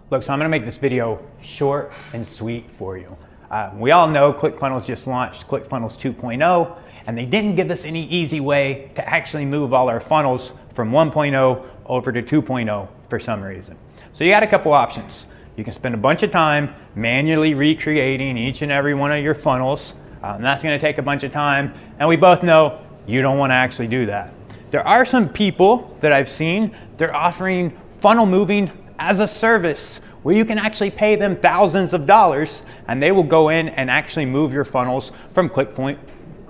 Look, so I'm gonna make this video short and sweet for you. We all know ClickFunnels just launched ClickFunnels 2.0, and they didn't give us any easy way to actually move all our funnels from 1.0 over to 2.0 for some reason. So you got a couple options. You can spend a bunch of time manually recreating each and every one of your funnels, and that's gonna take a bunch of time, and we both know you don't wanna actually do that. There are some people that I've seen, they're offering funnel moving as a service where you can actually pay them thousands of dollars and they will go in and actually move your funnels from ClickFunnels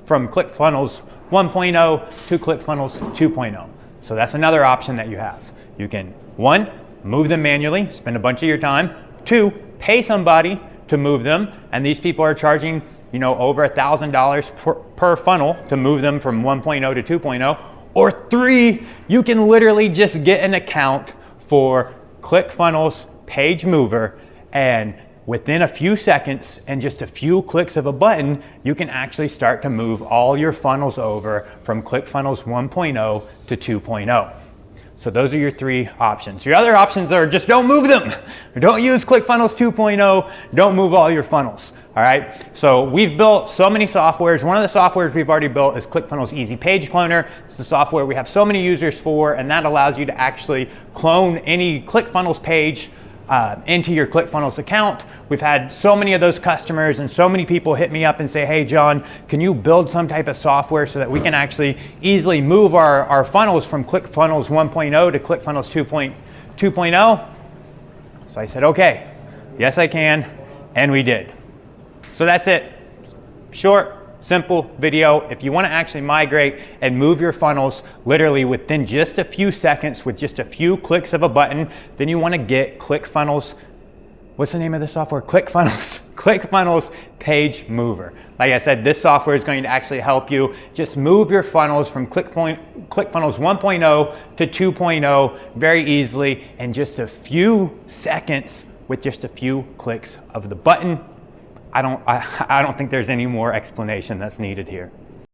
1.0 to ClickFunnels 2.0. So that's another option that you have. You can, one, move them manually, spend a bunch of your time. Two, pay somebody to move them, and these people are charging, over $1,000 per funnel to move them from 1.0 to 2.0. Or three, you can literally just get an account for ClickFunnels Page Mover, and within a few seconds and just a few clicks of a button, you can actually start to move all your funnels over from ClickFunnels 1.0 to 2.0. So those are your three options. Your other options are just don't move them. Don't use ClickFunnels 2.0. Don't move all your funnels. All right. So we've built so many softwares. One of the softwares we've already built is ClickFunnels Easy Page Cloner. It's the software we have so many users for, and that allows you to actually clone any ClickFunnels page into your ClickFunnels account. We've had so many of those customers and so many people hit me up and say, hey John, can you build some type of software so that we can actually easily move our funnels from ClickFunnels 1.0 to ClickFunnels 2.0? So I said, okay, yes I can, and we did. So that's it. Short, simple video. If you want to actually migrate and move your funnels literally within just a few seconds with just a few clicks of a button, then you want to get ClickFunnels. What's the name of the software? ClickFunnels Page Mover. Like I said, this software is going to actually help you just move your funnels from ClickFunnels 1.0 to 2.0 very easily in just a few seconds with just a few clicks of the button. I don't think there's any more explanation that's needed here.